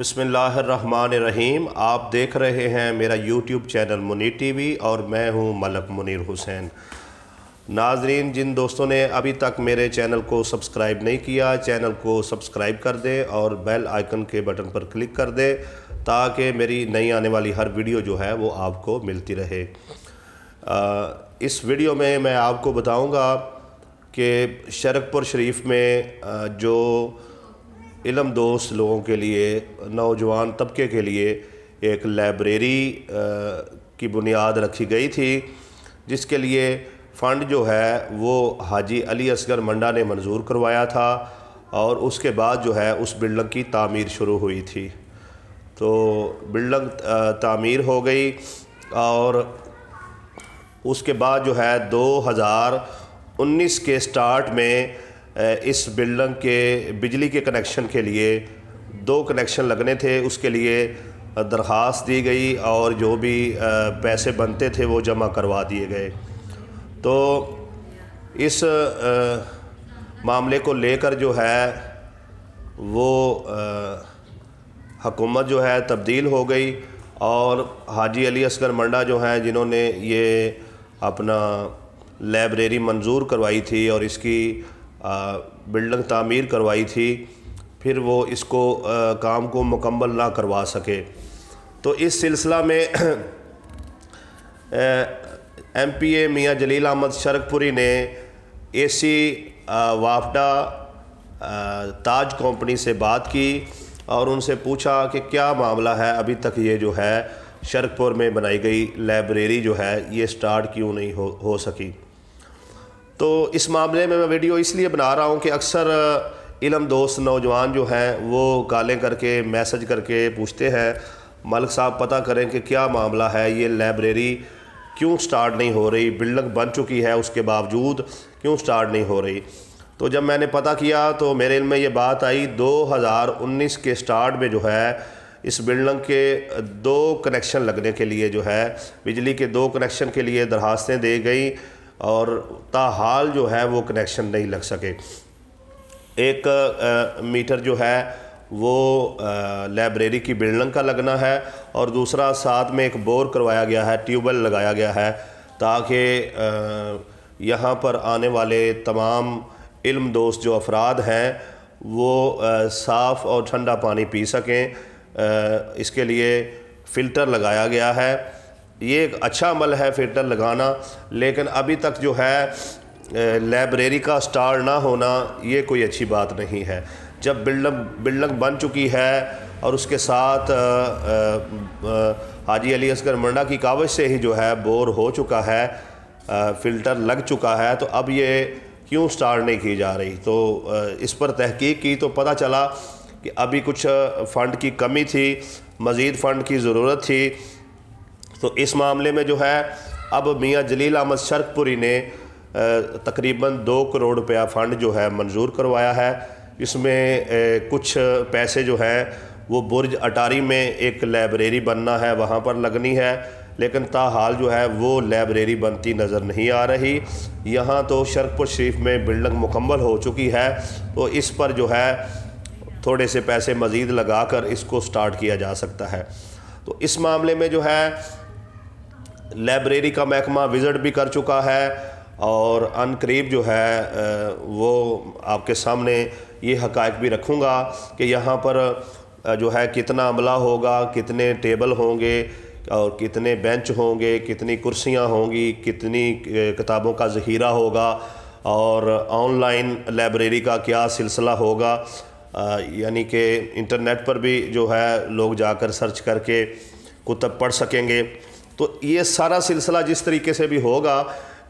बिस्मिल्लाहिर्रहमानिर्रहीम। आप देख रहे हैं मेरा यूट्यूब चैनल मुनीर टीवी और मैं हूं मलक मुनीर हुसैन। नाजरीन, जिन दोस्तों ने अभी तक मेरे चैनल को सब्सक्राइब नहीं किया, चैनल को सब्सक्राइब कर दें और बेल आइकन के बटन पर क्लिक कर दें ताकि मेरी नई आने वाली हर वीडियो जो है वो आपको मिलती रहे। इस वीडियो में मैं आपको बताऊंगा कि शरकपुर शरीफ में जो इल्म दोस्त लोगों के लिए, नौजवान तबके के लिए एक लाइब्रेरी की बुनियाद रखी गई थी, जिसके लिए फ़ंड जो है वो हाजी अली असगर मंडा ने मंजूर करवाया था और उसके बाद जो है उस बिल्डिंग की तामीर शुरू हुई थी। तो बिल्डिंग तामीर हो गई और उसके बाद जो है 2019 के स्टार्ट में इस बिल्डिंग के बिजली के कनेक्शन के लिए 2 कनेक्शन लगने थे। उसके लिए दरख्वास्त दी गई और जो भी पैसे बनते थे वो जमा करवा दिए गए। तो इस मामले को लेकर जो है वो हुकूमत जो है तब्दील हो गई और हाजी अली असगर मंडा जो हैं, जिन्होंने ये अपना लाइब्रेरी मंजूर करवाई थी और इसकी बिल्डिंग तामीर करवाई थी, फिर वो इसको काम को मुकम्मल ना करवा सके। तो इस सिलसिला में MPA मियाँ जलील अहमद शरकपुरी ने AC वाफडा ताज कंपनी से बात की और उनसे पूछा कि क्या मामला है, अभी तक ये जो है शरकपुर में बनाई गई लाइब्रेरी जो है ये स्टार्ट क्यों नहीं हो सकी। तो इस मामले में मैं वीडियो इसलिए बना रहा हूँ कि अक्सर इल्म दोस्त नौजवान जो हैं वो कॉलें करके मैसेज करके पूछते हैं, मलिक साहब पता करें कि क्या मामला है, ये लाइब्रेरी क्यों स्टार्ट नहीं हो रही, बिल्डिंग बन चुकी है उसके बावजूद क्यों स्टार्ट नहीं हो रही। तो जब मैंने पता किया तो मेरे इल्म में ये बात आई, 2019 के स्टार्ट में जो है इस बिल्डिंग के 2 कनेक्शन लगने के लिए जो है बिजली के 2 कनेक्शन के लिए दरखास्तें दी गई और ताहाल जो है वो कनेक्शन नहीं लग सके। एक मीटर जो है वो लाइब्रेरी की बिल्डिंग का लगना है और दूसरा साथ में एक बोर करवाया गया है, ट्यूबवेल लगाया गया है ताकि यहाँ पर आने वाले तमाम इल्म दोस्त जो अफराद हैं वो साफ़ और ठंडा पानी पी सकें। इसके लिए फ़िल्टर लगाया गया है। ये एक अच्छा अमल है फ़िल्टर लगाना, लेकिन अभी तक जो है लाइब्रेरी का स्टार्ट ना होना ये कोई अच्छी बात नहीं है। जब बिल्डिंग बन चुकी है और उसके साथ हाजी अली असगर मंडा की कावश से ही जो है बोर हो चुका है, फ़िल्टर लग चुका है, तो अब ये क्यों स्टार्ट नहीं की जा रही। तो इस पर तहकीक की तो पता चला कि अभी कुछ फ़ंड की कमी थी, मज़ीद फ़ंड की ज़रूरत थी। तो इस मामले में जो है अब मियाँ जलील अहमद शरकपुरी ने तकरीबन 2 करोड़ रुपया फ़ंड जो है मंजूर करवाया है। इसमें कुछ पैसे जो हैं वो बुर्ज अटारी में एक लाइब्रेरी बनना है, वहाँ पर लगनी है, लेकिन ताहाल जो है वो लाइब्रेरी बनती नज़र नहीं आ रही। यहाँ तो शरकपुर शरीफ में बिल्डिंग मुकम्मल हो चुकी है, तो इस पर जो है थोड़े से पैसे मज़ीद लगा कर इसको स्टार्ट किया जा सकता है। तो इस मामले में जो है लाइब्रेरी का महकमा विज़िट भी कर चुका है और अनकरीब जो है वो आपके सामने ये हक़ाइक़ भी रखूँगा कि यहाँ पर जो है कितना अमला होगा, कितने टेबल होंगे और कितने बेंच होंगे, कितनी कुर्सियाँ होंगी, कितनी किताबों का ज़ख़ीरा होगा और ऑनलाइन लाइब्रेरी का क्या सिलसिला होगा। यानी कि इंटरनेट पर भी जो है लोग जाकर सर्च करके कुतब पढ़ सकेंगे। तो ये सारा सिलसिला जिस तरीके से भी होगा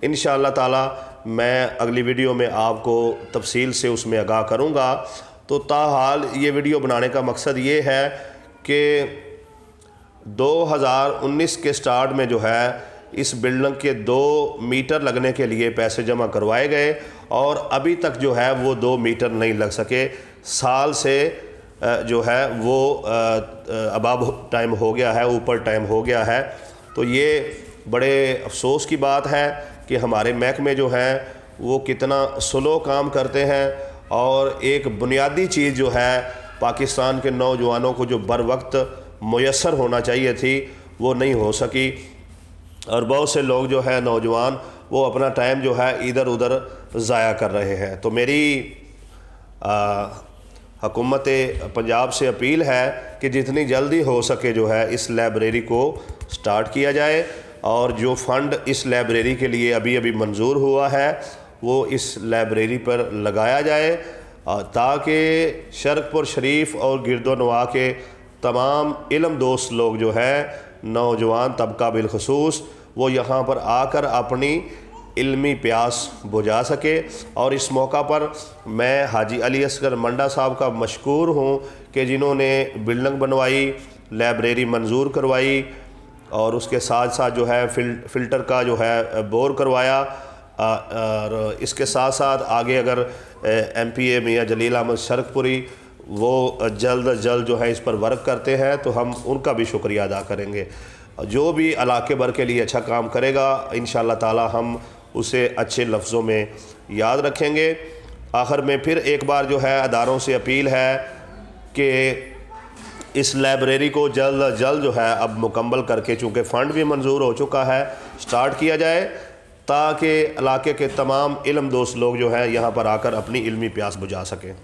इंशाअल्लाह ताला मैं अगली वीडियो में आपको तफसील से उसमें आगाह करूँगा। तो ताहाल ये वीडियो बनाने का मकसद ये है कि 2019 के स्टार्ट में जो है इस बिल्डिंग के 2 मीटर लगने के लिए पैसे जमा करवाए गए और अभी तक जो है वो 2 मीटर नहीं लग सके। साल से जो है वो अबाब टाइम हो गया है, ऊपर टाइम हो गया है। तो ये बड़े अफसोस की बात है कि हमारे महकमे जो हैं वो कितना स्लो काम करते हैं और एक बुनियादी चीज़ जो है पाकिस्तान के नौजवानों को जो बर वक्त मुयस्सर होना चाहिए थी वो नहीं हो सकी, और बहुत से लोग जो है नौजवान वो अपना टाइम जो है इधर उधर ज़ाया कर रहे हैं। तो मेरी हुकूमत पंजाब से अपील है कि जितनी जल्दी हो सके जो है इस लाइब्रेरी को स्टार्ट किया जाए, और जो फ़ंड इस लाइब्रेरी के लिए अभी अभी मंजूर हुआ है वो इस लाइब्रेरी पर लगाया जाए, ताकि शरकपुर शरीफ और गिरदोनवा के तमाम इल्म दोस्त लोग जो है नौजवान तबका बिलखसूस वो यहाँ पर आकर अपनी इल्मी प्यास बुझा सके। और इस मौका पर मैं हाजी अली असगर मंडा साहब का मशकूर हूँ कि जिन्होंने बिल्डिंग बनवाई, लाइब्रेरी मंजूर करवाई, और उसके साथ साथ जो है फ़िल्टर का जो है बोर करवाया। और इसके साथ साथ आगे अगर MPA मियां जलील अहमद शरकपुरी वो जल्द अज जल्द जो है इस पर वर्क करते हैं तो हम उनका भी शुक्रिया अदा करेंगे। जो भी इलाके भर के लिए अच्छा काम करेगा इंशाअल्लाह ताला हम उसे अच्छे लफ्ज़ों में याद रखेंगे। आखिर में फिर एक बार जो है अदारों से अपील है कि इस लाइब्रेरी को जल्द अज जल्द जो है अब मुकम्मल करके, चूँकि फ़ंड भी मंजूर हो चुका है, स्टार्ट किया जाए, ताकि इलाके के तमाम इल्म दोस्त लोग जो हैं यहाँ पर आकर अपनी इल्मी प्यास बुझा सकें।